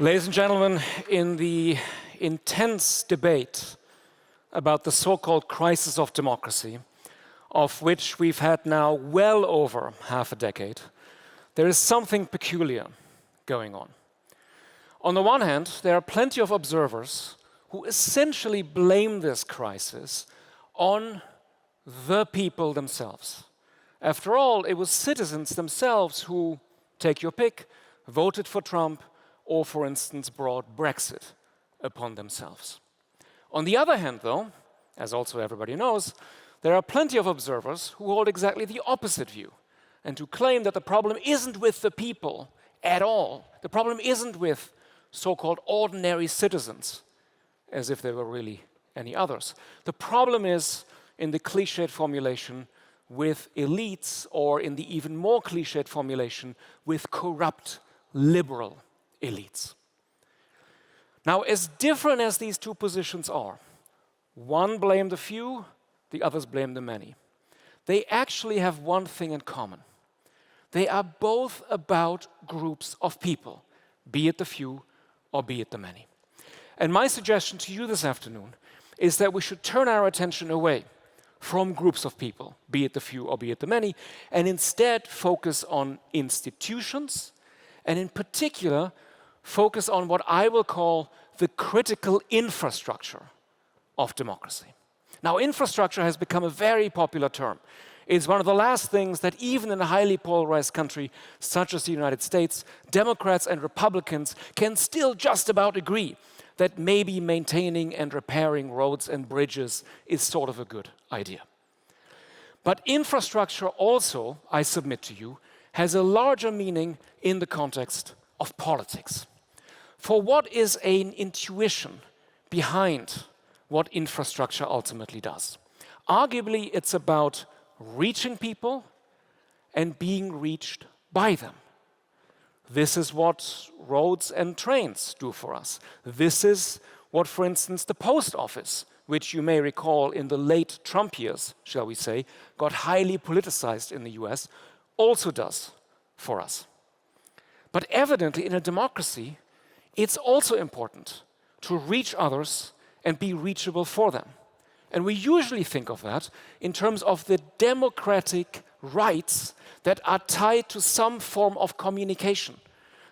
Ladies and gentlemen, in the intense debate about the so-called crisis of democracy, of which we've had now well over half a decade, there is something peculiar going on. On the one hand, there are plenty of observers who essentially blame this crisis on the people themselves. After all, it was citizens themselves who, take your pick, voted for Trump, or, for instance, brought Brexit upon themselves. On the other hand, though, as also everybody knows, there are plenty of observers who hold exactly the opposite view and who claim that the problem isn't with the people at all. The problem isn't with so-called ordinary citizens, as if there were really any others. The problem is, in the cliched formulation, with elites, or in the even more cliched formulation, with corrupt liberal elites. Now, as different as these two positions are, one blames the few, the others blame the many. They actually have one thing in common. They are both about groups of people, be it the few or be it the many. And my suggestion to you this afternoon is that we should turn our attention away from groups of people, be it the few or be it the many, and instead focus on institutions, and in particular, focus on what I will call the critical infrastructure of democracy. Now, infrastructure has become a very popular term. It's one of the last things that even in a highly polarized country such as the United States, Democrats and Republicans can still just about agree that maybe maintaining and repairing roads and bridges is sort of a good idea. But infrastructure also, I submit to you, has a larger meaning in the context of politics. For what is an intuition behind what infrastructure ultimately does? Arguably, it's about reaching people and being reached by them. This is what roads and trains do for us. This is what, for instance, the post office, which you may recall in the late Trump years, shall we say, got highly politicized in the US, also does for us. But evidently, in a democracy, it's also important to reach others and be reachable for them. And we usually think of that in terms of the democratic rights that are tied to some form of communication.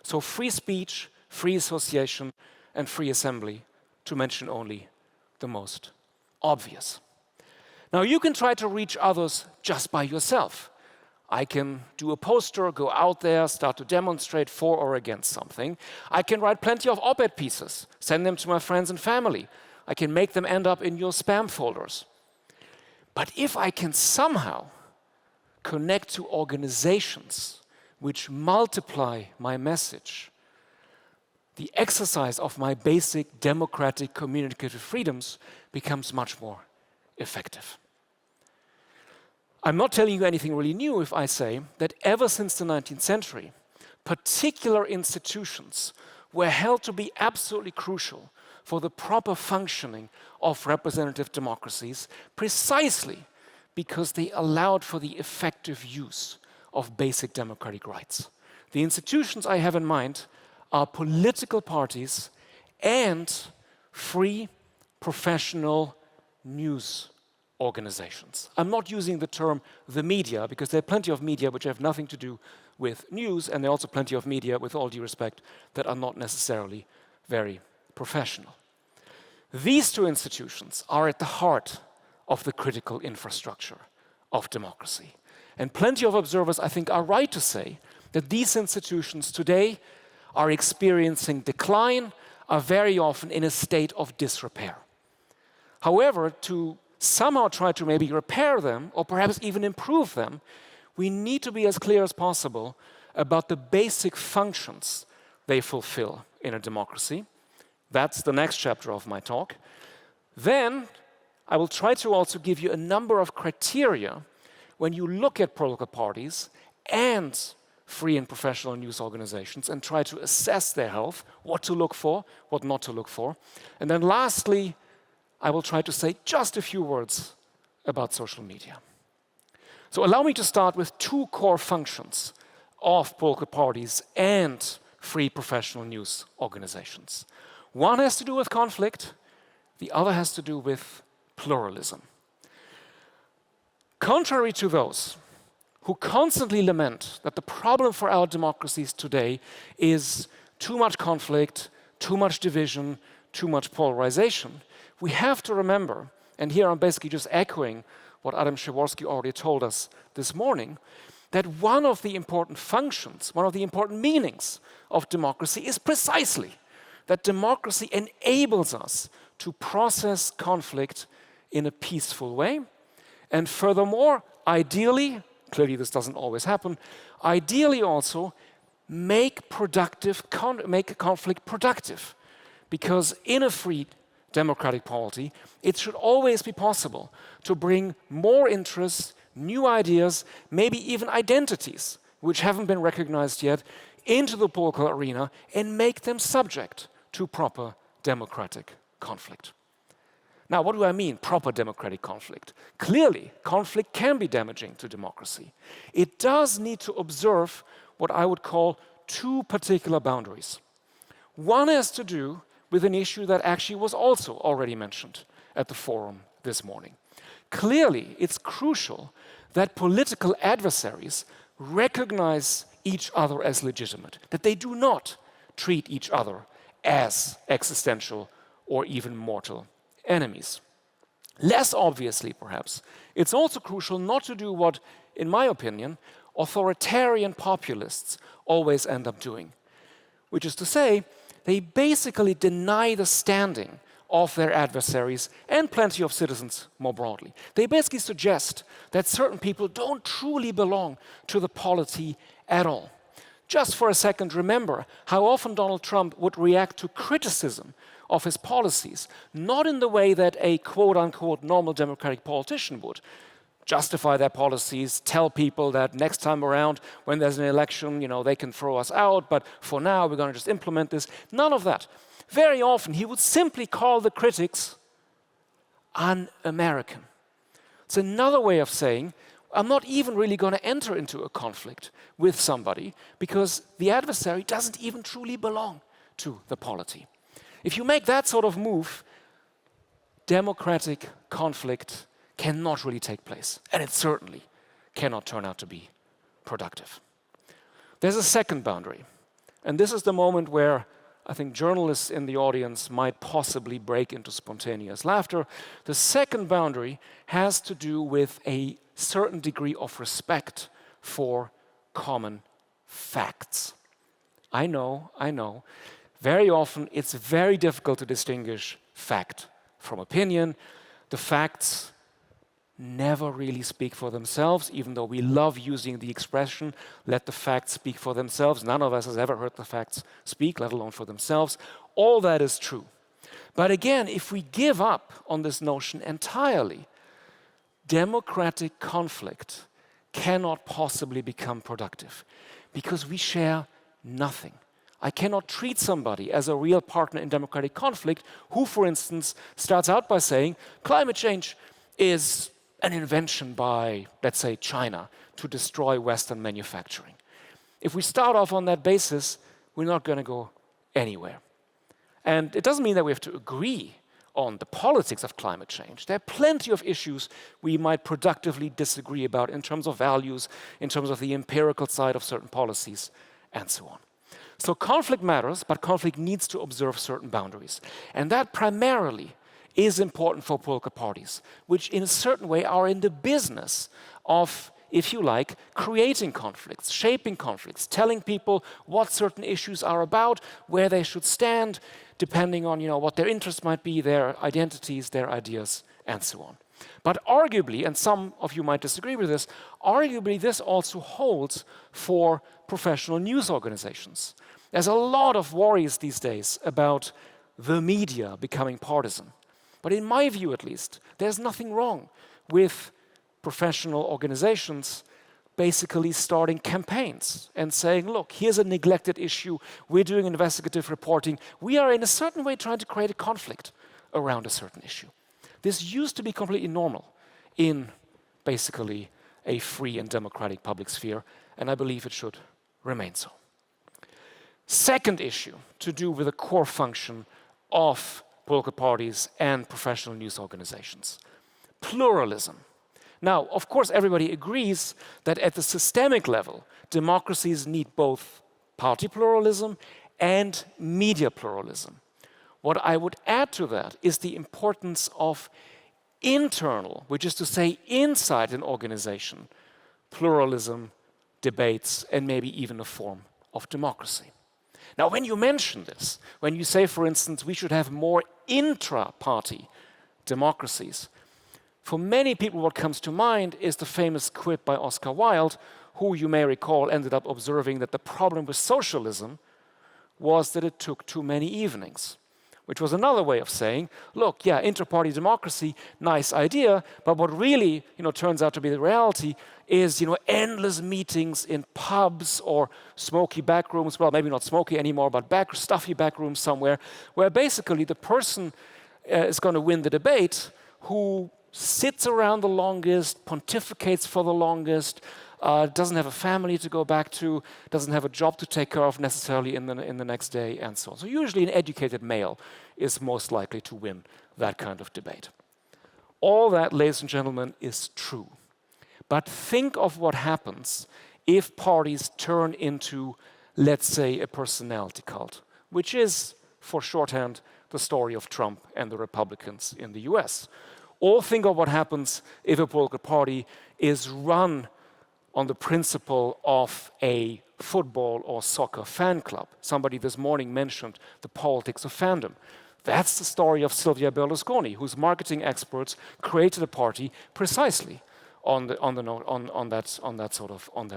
So free speech, free association, and free assembly, to mention only the most obvious. Now, you can try to reach others just by yourself. I can do a poster, go out there, start to demonstrate for or against something. I can write plenty of op-ed pieces, send them to my friends and family. I can make them end up in your spam folders. But if I can somehow connect to organizations which multiply my message, the exercise of my basic democratic communicative freedoms becomes much more effective. I'm not telling you anything really new if I say that ever since the 19th century, particular institutions were held to be absolutely crucial for the proper functioning of representative democracies, precisely because they allowed for the effective use of basic democratic rights. The institutions I have in mind are political parties and free professional news organizations. I'm not using the term the media, because there are plenty of media which have nothing to do with news, and there are also plenty of media, with all due respect, that are not necessarily very professional. These two institutions are at the heart of the critical infrastructure of democracy. And plenty of observers, I think, are right to say that these institutions today are experiencing decline, are very often in a state of disrepair. However, to somehow try to maybe repair them, or perhaps even improve them, we need to be as clear as possible about the basic functions they fulfill in a democracy. That's the next chapter of my talk. Then I will try to also give you a number of criteria when you look at political parties and free and professional news organizations and try to assess their health, what to look for, what not to look for. And then lastly, I will try to say just a few words about social media. So allow me to start with two core functions of political parties and free professional news organizations. One has to do with conflict, the other has to do with pluralism. Contrary to those who constantly lament that the problem for our democracies today is too much conflict, too much division, too much polarization, we have to remember, and here I'm basically just echoing what Adam Przeworski already told us this morning, that one of the important functions, one of the important meanings of democracy is precisely that democracy enables us to process conflict in a peaceful way, and furthermore, ideally, clearly this doesn't always happen, ideally also make conflict productive. Because in a free democratic polity, it should always be possible to bring more interests, new ideas, maybe even identities, which haven't been recognized yet, into the political arena and make them subject to proper democratic conflict. Now, what do I mean, proper democratic conflict? Clearly, conflict can be damaging to democracy. It does need to observe what I would call two particular boundaries. One has to do with an issue that actually was also already mentioned at the forum this morning. Clearly, it's crucial that political adversaries recognize each other as legitimate, that they do not treat each other as existential or even mortal enemies. Less obviously, perhaps, it's also crucial not to do what, in my opinion, authoritarian populists always end up doing, which is to say, they basically deny the standing of their adversaries and plenty of citizens more broadly. They basically suggest that certain people don't truly belong to the polity at all. Just for a second, remember how often Donald Trump would react to criticism of his policies, not in the way that a quote-unquote normal democratic politician would. Justify their policies, tell people that next time around when there's an election, they can throw us out, but for now we're going to just implement this. None of that. Very often he would simply call the critics un-American. It's another way of saying, I'm not even really going to enter into a conflict with somebody because the adversary doesn't even truly belong to the polity. If you make that sort of move, democratic conflict cannot really take place, and it certainly cannot turn out to be productive. There's a second boundary, and this is the moment where I think journalists in the audience might possibly break into spontaneous laughter. The second boundary has to do with a certain degree of respect for common facts. I know. Very often it's very difficult to distinguish fact from opinion. The facts never really speak for themselves, even though we love using the expression, let the facts speak for themselves. None of us has ever heard the facts speak, let alone for themselves. All that is true. But again, if we give up on this notion entirely, democratic conflict cannot possibly become productive because we share nothing. I cannot treat somebody as a real partner in democratic conflict who, for instance, starts out by saying climate change is an invention by, let's say, China to destroy Western manufacturing. If we start off on that basis, we're not going to go anywhere. And it doesn't mean that we have to agree on the politics of climate change. There are plenty of issues we might productively disagree about in terms of values, in terms of the empirical side of certain policies, and so on. So conflict matters, but conflict needs to observe certain boundaries. And that primarily is important for political parties, which in a certain way are in the business of, if you like, creating conflicts, shaping conflicts, telling people what certain issues are about, where they should stand, depending on what their interests might be, their identities, their ideas, and so on. But arguably, and some of you might disagree with this, arguably this also holds for professional news organizations. There's a lot of worries these days about the media becoming partisan. But in my view, at least, there's nothing wrong with professional organizations basically starting campaigns and saying, look, here's a neglected issue, we're doing investigative reporting, we are in a certain way trying to create a conflict around a certain issue. This used to be completely normal in basically a free and democratic public sphere, and I believe it should remain so. Second issue to do with the core function of political parties and professional news organizations: pluralism. Now, of course, everybody agrees that at the systemic level, democracies need both party pluralism and media pluralism. What I would add to that is the importance of internal, which is to say inside an organization, pluralism, debates, and maybe even a form of democracy. Now, when you mention this, when you say, for instance, we should have more intra-party democracies, for many people what comes to mind is the famous quip by Oscar Wilde, who you may recall ended up observing that the problem with socialism was that it took too many evenings, which was another way of saying, look, yeah, inter-party democracy, nice idea, but what really, turns out to be the reality is, endless meetings in pubs or smoky back rooms, well, maybe not smoky anymore, but stuffy back rooms somewhere, where basically the person is going to win the debate who sits around the longest, pontificates for the longest, doesn't have a family to go back to, doesn't have a job to take care of necessarily in the next day, and so on. So usually an educated male is most likely to win that kind of debate. All that, ladies and gentlemen, is true. But think of what happens if parties turn into, let's say, a personality cult, which is, for shorthand, the story of Trump and the Republicans in the US. Or think of what happens if a political party is run on the principle of a football or soccer fan club. Somebody this morning mentioned the politics of fandom. That's the story of Silvio Berlusconi, whose marketing experts created a party precisely on that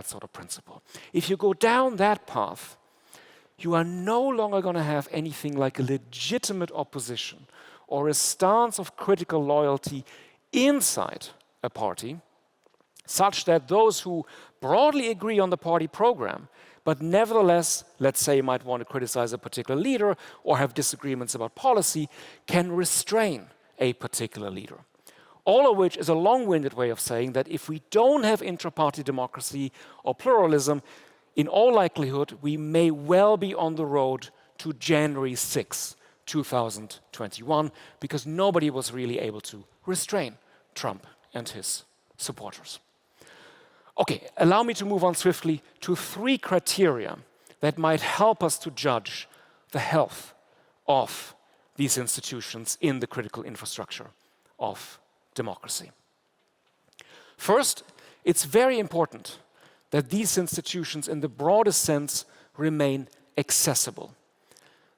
sort of principle. If you go down that path, you are no longer going to have anything like a legitimate opposition or a stance of critical loyalty inside a party, such that those who broadly agree on the party program, but nevertheless, let's say, might want to criticize a particular leader or have disagreements about policy, can restrain a particular leader. All of which is a long-winded way of saying that if we don't have intra-party democracy or pluralism, in all likelihood, we may well be on the road to January 6, 2021, because nobody was really able to restrain Trump and his supporters. Okay, allow me to move on swiftly to 3 criteria that might help us to judge the health of these institutions in the critical infrastructure of democracy. First, it's very important that these institutions, in the broadest sense, remain accessible.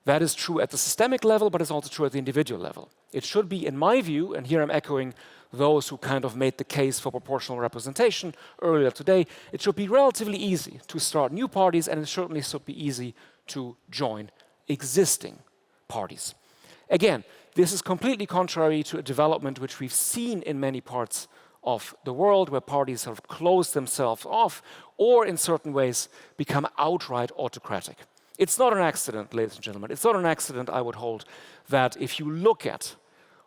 That is true at the systemic level, but it's also true at the individual level. It should be, in my view, and here I'm echoing those who kind of made the case for proportional representation earlier today, it should be relatively easy to start new parties, and it certainly should be easy to join existing parties. Again, this is completely contrary to a development which we've seen in many parts of the world, where parties have closed themselves off or in certain ways become outright autocratic. It's not an accident, ladies and gentlemen, it's not an accident, I would hold, that if you look at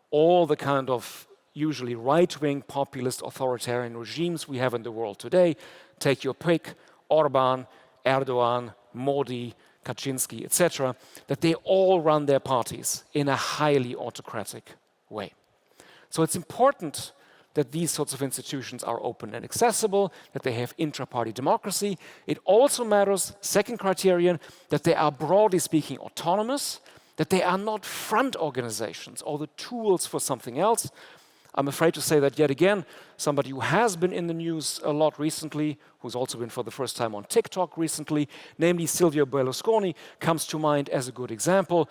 all the kind of usually right-wing populist authoritarian regimes we have in the world today, take your pick, Orban, Erdogan, Modi, Kaczynski, etc., that they all run their parties in a highly autocratic way. So it's important that these sorts of institutions are open and accessible, that they have intra-party democracy. It also matters, second criterion, that they are broadly speaking autonomous, that they are not front organizations or the tools for something else. I'm afraid to say that yet again, somebody who has been in the news a lot recently, who's also been for the first time on TikTok recently, namely Silvio Berlusconi, comes to mind as a good example.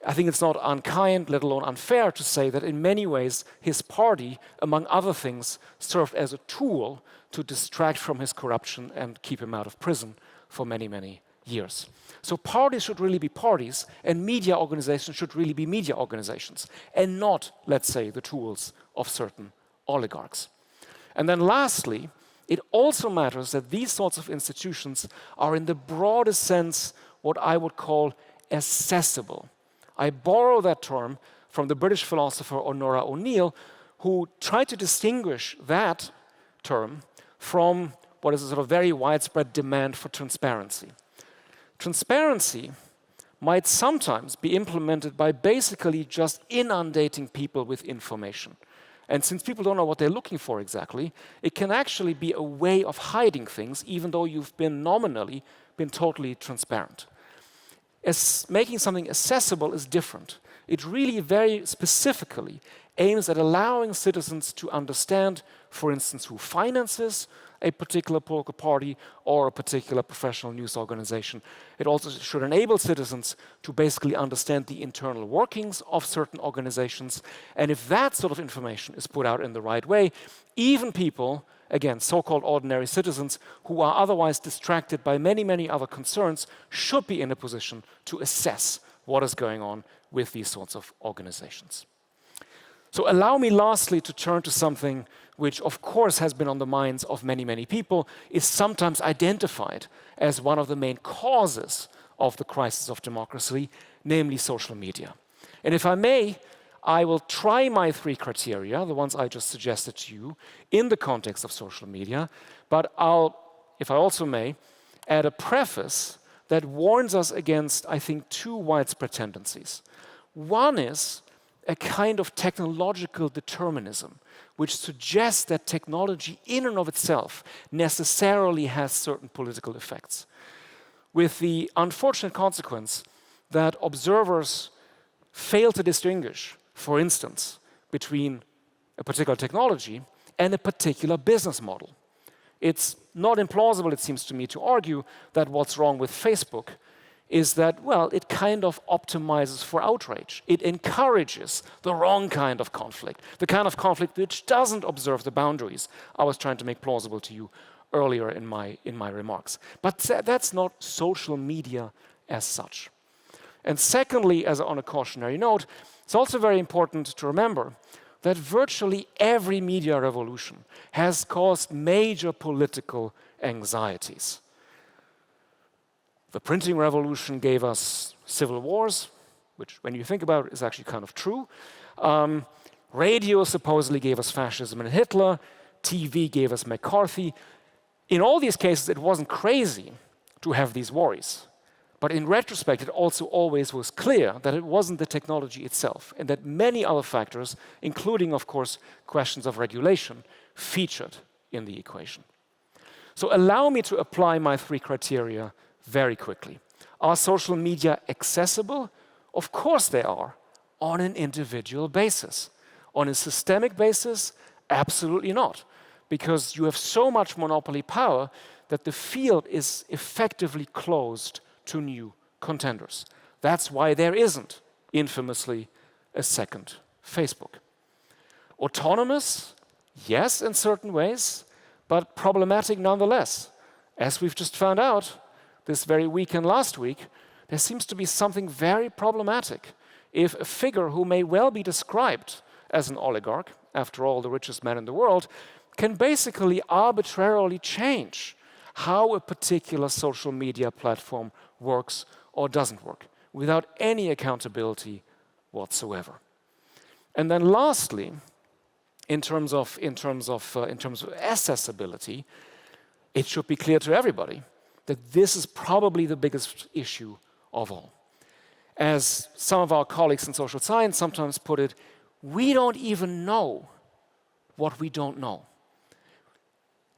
I think it's not unkind, let alone unfair, to say that in many ways his party, among other things, served as a tool to distract from his corruption and keep him out of prison for many, many years. So parties should really be parties, and media organizations should really be media organizations, and not, let's say, the tools of certain oligarchs. And then lastly, it also matters that these sorts of institutions are in the broadest sense what I would call accessible. I borrow that term from the British philosopher Honora O'Neill, who tried to distinguish that term from what is a sort of very widespread demand for transparency. Transparency might sometimes be implemented by basically just inundating people with information. And since people don't know what they're looking for exactly, it can actually be a way of hiding things, even though you've been nominally been totally transparent. Making something accessible is different. It really very specifically aims at allowing citizens to understand, for instance, who finances a particular political party or a particular professional news organization. It also should enable citizens to basically understand the internal workings of certain organizations. And if that sort of information is put out in the right way, even people, again, so-called ordinary citizens, who are otherwise distracted by many, many other concerns, should be in a position to assess what is going on with these sorts of organizations. So allow me lastly to turn to something which of course has been on the minds of many, many people, is sometimes identified as one of the main causes of the crisis of democracy, namely social media. And if I may, I will try my 3 criteria, the ones I just suggested to you, in the context of social media, but I'll, if I also may, add a preface that warns us against, I think, 2 widespread tendencies. One is a kind of technological determinism, which suggests that technology in and of itself necessarily has certain political effects, with the unfortunate consequence that observers fail to distinguish, for instance, between a particular technology and a particular business model. It's not implausible, it seems to me, to argue that what's wrong with Facebook is that, well, it kind of optimizes for outrage. It encourages the wrong kind of conflict, the kind of conflict which doesn't observe the boundaries I was trying to make plausible to you earlier in my remarks. But that's not social media as such. And secondly, as on a cautionary note, it's also very important to remember that virtually every media revolution has caused major political anxieties. The printing revolution gave us civil wars, which, when you think about it, is actually kind of true. Radio supposedly gave us fascism and Hitler. TV gave us McCarthy. In all these cases, it wasn't crazy to have these worries. But in retrospect, it also always was clear that it wasn't the technology itself, and that many other factors, including, of course, questions of regulation, featured in the equation. So allow me to apply my 3 criteria very quickly. Are social media accessible? Of course they are, on an individual basis. On a systemic basis, absolutely not, because you have so much monopoly power that the field is effectively closed to new contenders. That's why there isn't, infamously, a second Facebook. Autonomous? Yes, in certain ways, but problematic nonetheless. As we've just found out this very week and last week, there seems to be something very problematic if a figure who may well be described as an oligarch, after all, the richest man in the world, can basically arbitrarily change how a particular social media platform works or doesn't work, without any accountability whatsoever. And then lastly, in terms of accessibility, it should be clear to everybody that this is probably the biggest issue of all. As some of our colleagues in social science sometimes put it, we don't even know what we don't know.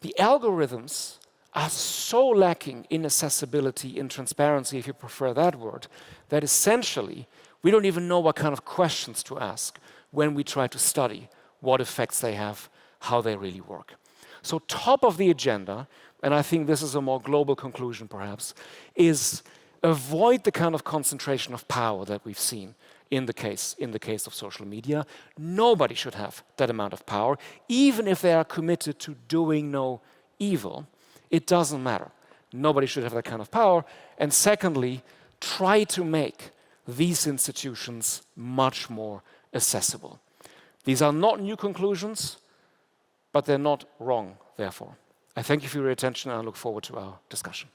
The algorithms are so lacking in accessibility, in transparency, if you prefer that word, that essentially we don't even know what kind of questions to ask when we try to study what effects they have, how they really work. So top of the agenda, and I think this is a more global conclusion perhaps, is avoid the kind of concentration of power that we've seen in the case of social media. Nobody should have that amount of power, even if they are committed to doing no evil. It doesn't matter. Nobody should have that kind of power. And secondly, try to make these institutions much more accessible. These are not new conclusions, but they're not wrong, therefore. I thank you for your attention, and I look forward to our discussion.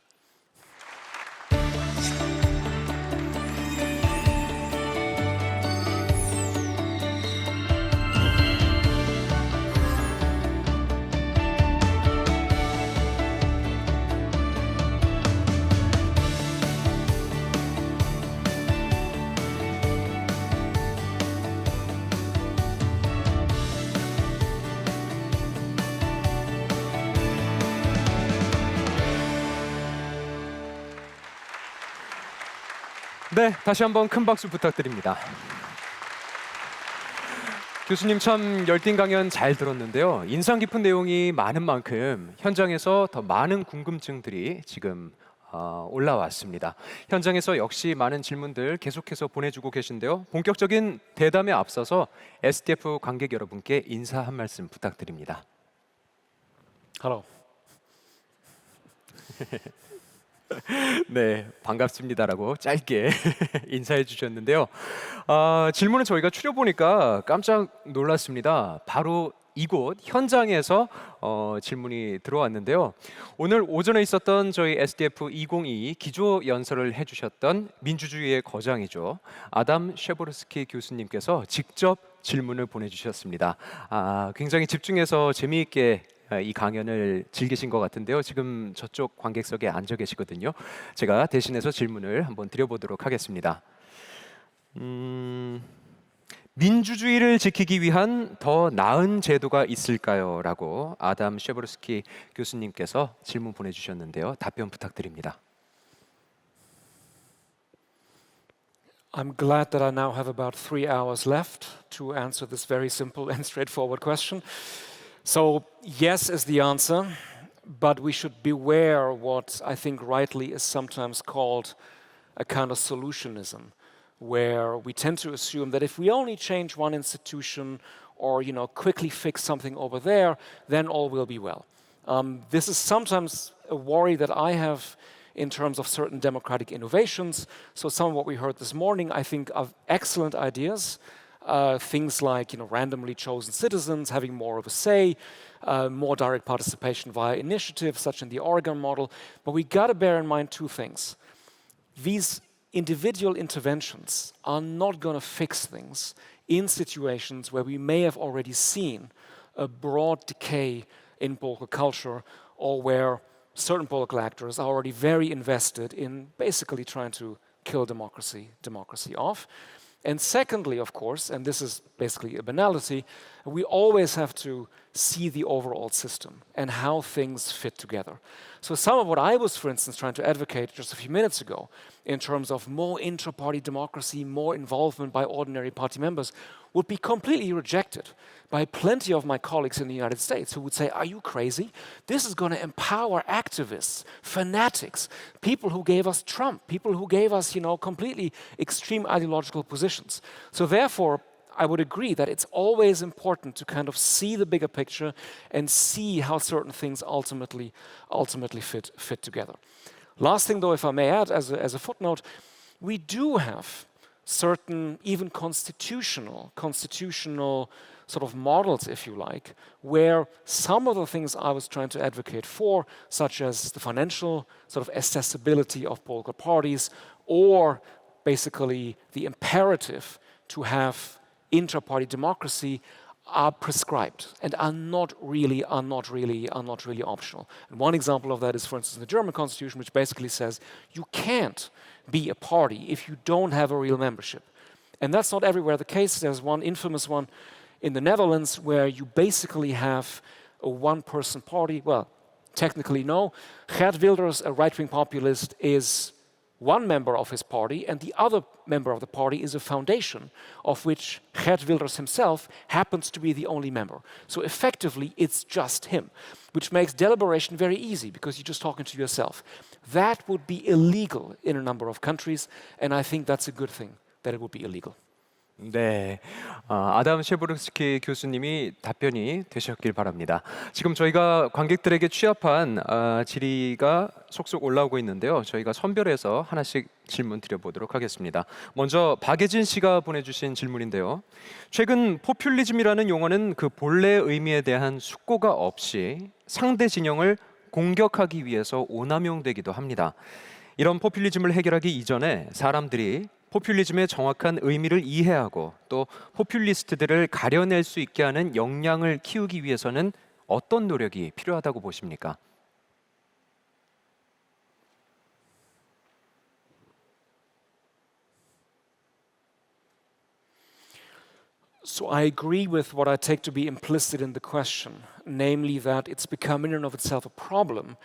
네, 다시 한번 큰 박수 부탁드립니다. 교수님 참 열띤 강연 잘 들었는데요. 인상 깊은 내용이 많은 만큼 현장에서 더 많은 궁금증들이 지금 올라왔습니다. 현장에서 역시 많은 질문들 계속해서 보내주고 계신데요. 본격적인 대담에 앞서서 SDF 관객 여러분께 인사 한 말씀 부탁드립니다. Hello. 네, 반갑습니다라고 짧게 인사해 주셨는데요. 질문을 저희가 추려보니까 깜짝 놀랐습니다. 바로 이곳 현장에서 질문이 들어왔는데요. 오늘 오전에 있었던 저희 SDF2022 기조연설을 해주셨던 민주주의의 거장이죠. 아담 셰보르스키 교수님께서 직접 질문을 보내주셨습니다. 굉장히 집중해서 재미있게 이 강연을 즐기신 것 같은데요. 지금 저쪽 관객석에 앉아 계시거든요. 제가 대신해서 질문을 한번 드려보도록 하겠습니다. 민주주의를 지키기 위한 더 나은 제도가 있을까요? 라고 아담 셰보르스키 교수님께서 질문 보내주셨는데요. 답변 부탁드립니다. I'm glad that I now have about 3 hours left to answer this very simple and straightforward question. So, yes is the answer, but we should beware what I think rightly is sometimes called a kind of solutionism, where we tend to assume that if we only change one institution or quickly fix something over there, then all will be well. This is sometimes a worry that I have in terms of certain democratic innovations. So some of what we heard this morning, I think, are excellent ideas. Things like randomly chosen citizens having more of a say, more direct participation via initiatives, such in the Oregon model. But we got to bear in mind two things. These individual interventions are not going to fix things in situations where we may have already seen a broad decay in political culture, or where certain political actors are already very invested in basically trying to kill democracy off. And secondly, of course, and this is basically a banality, we always have to see the overall system and how things fit together. So some of what I was, for instance, trying to advocate just a few minutes ago in terms of more intra-party democracy, more involvement by ordinary party members, would be completely rejected by plenty of my colleagues in the United States who would say, are you crazy? This is going to empower activists, fanatics, people who gave us Trump, people who gave us, completely extreme ideological positions. So therefore, I would agree that it's always important to kind of see the bigger picture and see how certain things ultimately fit together. Last thing, though, if I may add, as a footnote, we do have certain even constitutional sort of models, if you like, where some of the things I was trying to advocate for, such as the financial sort of accessibility of political parties, or basically the imperative to have intra-party democracy, are prescribed and are not really optional. And one example of that is, for instance, the German constitution, which basically says you can't be a party if you don't have a real membership. And that's not everywhere the case. There's one infamous one in the Netherlands where you basically have a one-person party. Well, technically no. Geert Wilders, a right-wing populist, is one member of his party, and the other member of the party is a foundation of which Geert Wilders himself happens to be the only member. So effectively, it's just him, which makes deliberation very easy because you're just talking to yourself. That would be illegal in a number of countries, and I think that's a good thing, that it would be illegal. 네, 아담 셰보르스키 교수님이 답변이 되셨길 바랍니다. 지금 저희가 관객들에게 취합한 질의가 속속 올라오고 있는데요. 저희가 선별해서 하나씩 질문 드려보도록 하겠습니다. 먼저 박예진 씨가 보내주신 질문인데요. 최근 포퓰리즘이라는 용어는 그 본래의 의미에 대한 숙고가 없이 상대 진영을 공격하기 위해서 오남용되기도 합니다. 이런 포퓰리즘을 해결하기 이전에 사람들이 포퓰리즘의 정확한 의미를 이해하고 또 포퓰리스트들을 가려낼 수 있게 하는 역량을 키우기 위해서는 어떤 노력이 필요하다고 보십니까? So I agree with what I take to be implicit in the question, namely that it's become in and of itself a problem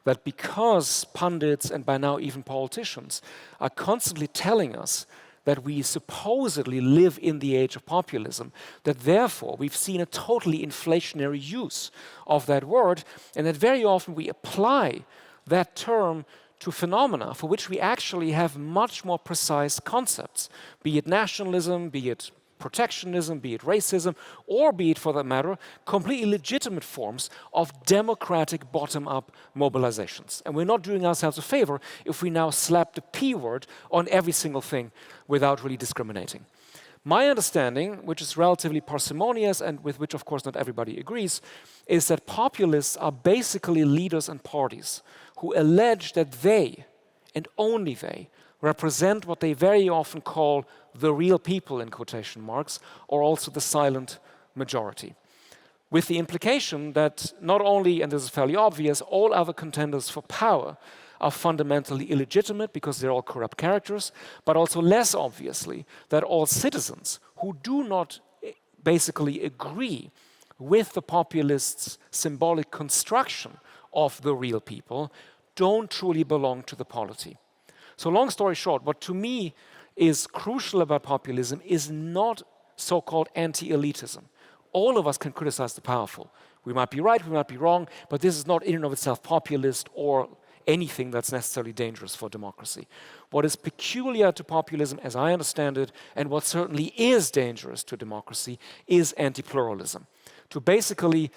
that because pundits and by now even politicians are constantly telling us that we supposedly live in the age of populism, that therefore we've seen a totally inflationary use of that word, and that very often we apply that term to phenomena for which we actually have much more precise concepts, be it nationalism, be it protectionism, be it racism, or be it, for that matter, completely legitimate forms of democratic bottom-up mobilizations. And we're not doing ourselves a favor if we now slap the P word on every single thing without really discriminating. My understanding, which is relatively parsimonious and with which of course not everybody agrees, is that populists are basically leaders and parties who allege that they, and only they, represent what they very often call the real people, in quotation marks, or also the silent majority. With the implication that not only, and this is fairly obvious, all other contenders for power are fundamentally illegitimate because they're all corrupt characters, but also less obviously that all citizens who do not basically agree with the populists' symbolic construction of the real people don't truly belong to the polity. So long story short, what to me is crucial about populism is not so-called anti-elitism. All of us can criticize the powerful. We might be right, we might be wrong, but this is not in and of itself populist or anything that's necessarily dangerous for democracy. What is peculiar to populism, as I understand it, and what certainly is dangerous to democracy, is anti-pluralism. To basically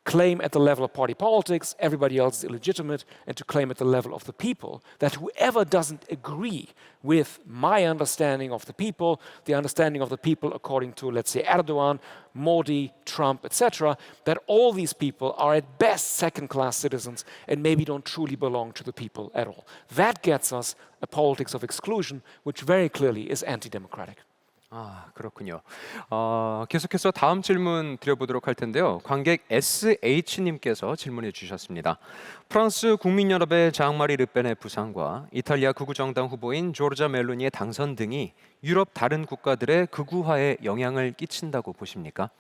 claim at the level of party politics, everybody else is illegitimate, and to claim at the level of the people that whoever doesn't agree with my understanding of the people, the understanding of the people according to, let's say, Erdogan, Modi, Trump, etc., that all these people are at best second-class citizens and maybe don't truly belong to the people at all. That gets us a politics of exclusion, which very clearly is anti-democratic. 아, 그렇군요. 계속해서 다음 질문 드려보도록 할 텐데요. 관객 SH님께서 질문해 주셨습니다. 프랑스 국민연합의 장마리 르펜의 부상과 이탈리아 극우정당 후보인 조르자 멜로니의 당선 등이 유럽 다른 국가들의 극우화에 영향을 끼친다고 보십니까?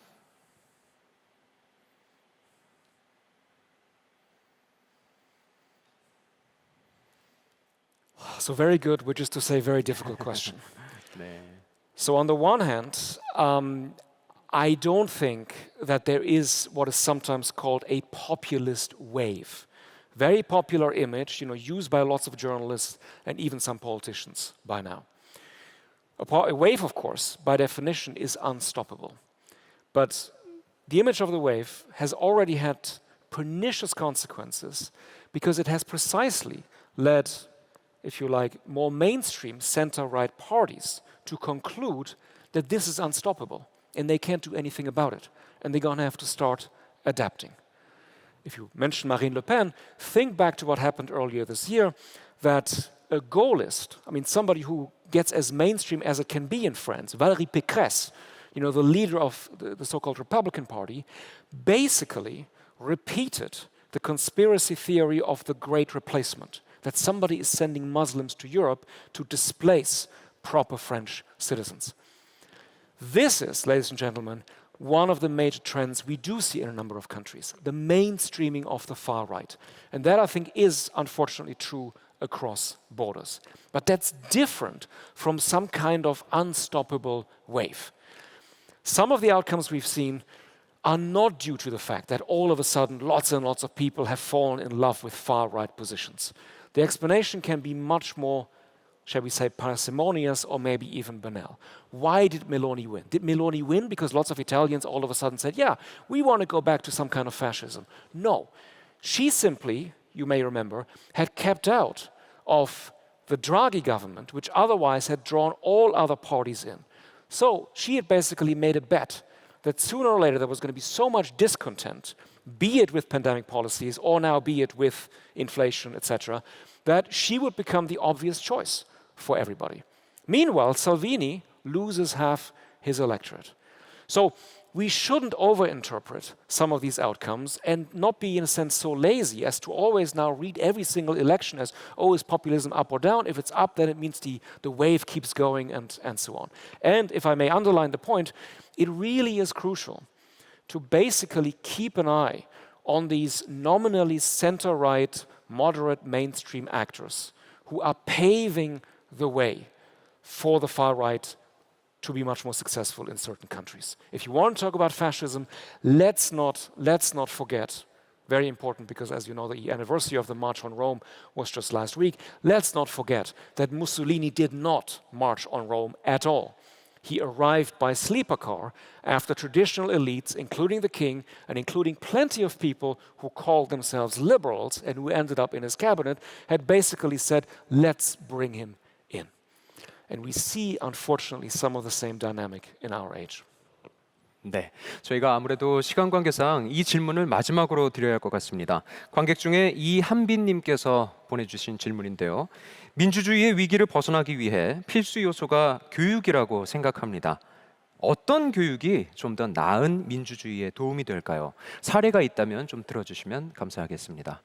So very good, which is to say very difficult question. 네. So on the one hand, I don't think that there is what is sometimes called a populist wave. Very popular image, used by lots of journalists and even some politicians by now. A wave, of course, by definition, is unstoppable. But the image of the wave has already had pernicious consequences because it has precisely led, if you like, more mainstream center-right parties to conclude that this is unstoppable and they can't do anything about it and they're going to have to start adapting. If you mention Marine Le Pen, think back to what happened earlier this year, that a Gaullist, somebody who gets as mainstream as it can be in France, Valérie Pécresse, the leader of the so-called Republican Party, basically repeated the conspiracy theory of the Great Replacement, that somebody is sending Muslims to Europe to displace proper French citizens. This is, ladies and gentlemen, one of the major trends we do see in a number of countries, the mainstreaming of the far right. And that, I think, is unfortunately true across borders. But that's different from some kind of unstoppable wave. Some of the outcomes we've seen are not due to the fact that all of a sudden lots and lots of people have fallen in love with far-right positions. The explanation can be much more, shall we say, parsimonious or maybe even banal. Why did Meloni win? Did Meloni win because lots of Italians all of a sudden said, yeah, we want to go back to some kind of fascism? No. She simply, you may remember, had kept out of the Draghi government, which otherwise had drawn all other parties in. So she had basically made a bet that sooner or later there was going to be so much discontent, be it with pandemic policies or now be it with inflation, etc., that she would become the obvious choice for everybody. Meanwhile, Salvini loses half his electorate. So we shouldn't overinterpret some of these outcomes and not be, in a sense, so lazy as to always now read every single election as, oh, is populism up or down? If it's up, then it means the wave keeps going and so on. And if I may underline the point, it really is crucial to basically keep an eye on these nominally center-right moderate mainstream actors who are paving the way for the far right to be much more successful in certain countries. If you want to talk about fascism, let's not forget, very important because as you know the anniversary of the March on Rome was just last week, let's not forget that Mussolini did not march on Rome at all. He arrived by sleeper car after traditional elites, including the king and including plenty of people who called themselves liberals and who ended up in his cabinet, had basically said, let's bring him in. And we see, unfortunately, some of the same dynamic in our age. 네, 저희가 아무래도 시간 관계상 이 질문을 마지막으로 드려야 할 것 같습니다. 관객 중에 이한빈님께서 보내주신 질문인데요. 민주주의의 위기를 벗어나기 위해 필수 요소가 교육이라고 생각합니다. 어떤 교육이 좀 더 나은 민주주의에 도움이 될까요? 사례가 있다면 좀 들어주시면 감사하겠습니다.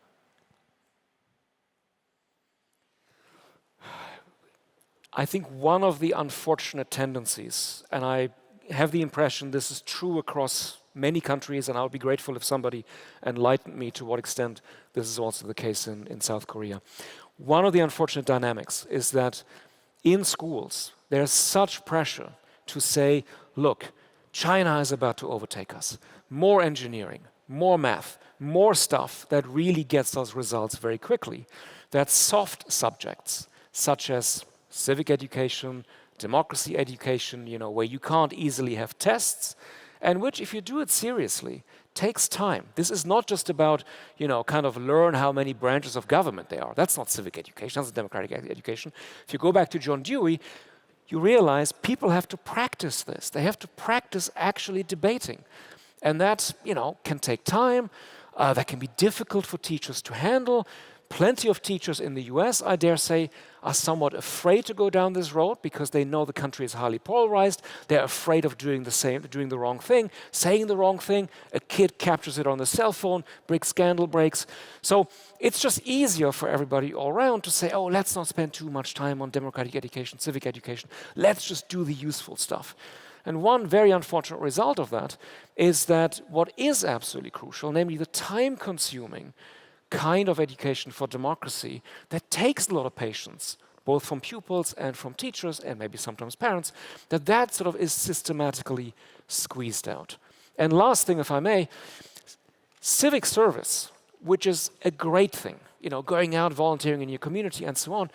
I think one of the unfortunate tendencies, and I have the impression this is true across many countries, and I would be grateful if somebody enlightened me to what extent this is also the case in South Korea. One of the unfortunate dynamics is that in schools, there's such pressure to say, look, China is about to overtake us. More engineering, more math, more stuff that really gets us results very quickly. That soft subjects, such as civic education, democracy education, where you can't easily have tests, and which, if you do it seriously, takes time. This is not just about, kind of learn how many branches of government there are. That's not civic education, that's democratic education. If you go back to John Dewey, you realize people have to practice this. They have to practice actually debating. And that, can take time. That can be difficult for teachers to handle. Plenty of teachers in the US, I dare say, are somewhat afraid to go down this road because they know the country is highly polarized. They're afraid of doing the wrong thing, saying the wrong thing. A kid captures it on the cell phone, big scandal breaks. So it's just easier for everybody all around to say, oh, let's not spend too much time on democratic education, civic education. Let's just do the useful stuff. And one very unfortunate result of that is that what is absolutely crucial, namely the time-consuming kind of education for democracy that takes a lot of patience, both from pupils and from teachers and maybe sometimes parents, that sort of is systematically squeezed out. And last thing, if I may, civic service, which is a great thing, going out, volunteering in your community and so on,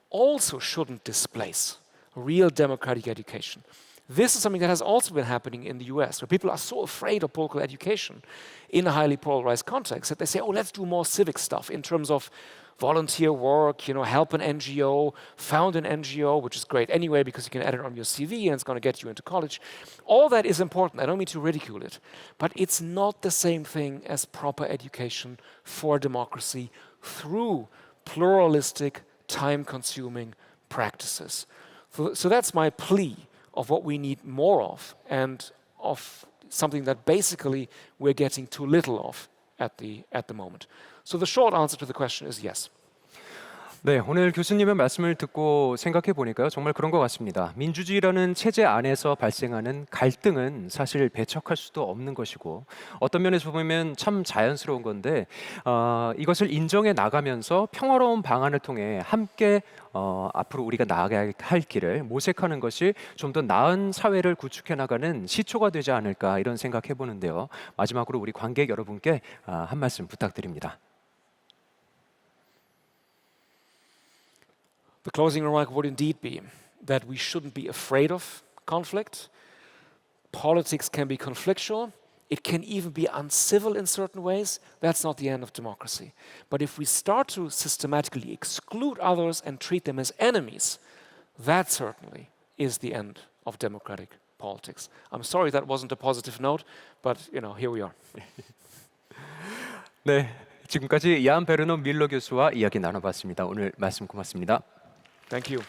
also shouldn't displace real democratic education. This is something that has also been happening in the US, where people are so afraid of political education in a highly polarized context that they say, oh, let's do more civic stuff in terms of volunteer work, help an NGO, found an NGO, which is great anyway because you can add it on your CV and it's going to get you into college. All that is important. I don't mean to ridicule it. But it's not the same thing as proper education for democracy through pluralistic, time-consuming practices. So that's my plea of what we need more of, and of something that basically we're getting too little of at the moment. So the short answer to the question is yes. 네, 오늘 교수님의 말씀을 듣고 생각해 보니까요, 정말 그런 것 같습니다. 민주주의라는 체제 안에서 발생하는 갈등은 사실 배척할 수도 없는 것이고, 어떤 면에서 보면 참 자연스러운 건데, 이것을 인정해 나가면서 평화로운 방안을 통해 함께 앞으로 우리가 나아가야 할 길을 모색하는 것이 좀 더 나은 사회를 구축해 나가는 시초가 되지 않을까, 이런 생각해 보는데요. 마지막으로 우리 관객 여러분께 한 말씀 부탁드립니다. The closing remark would indeed be that we shouldn't be afraid of conflict. Politics can be conflictual. It can even be uncivil in certain ways. That's not the end of democracy. But if we start to systematically exclude others and treat them as enemies, that certainly is the end of democratic politics. I'm sorry that wasn't a positive note, but here we are. 네, 지금까지 얀 베르너 밀러 교수와 이야기 나눠봤습니다. 오늘 말씀 고맙습니다. Thank you.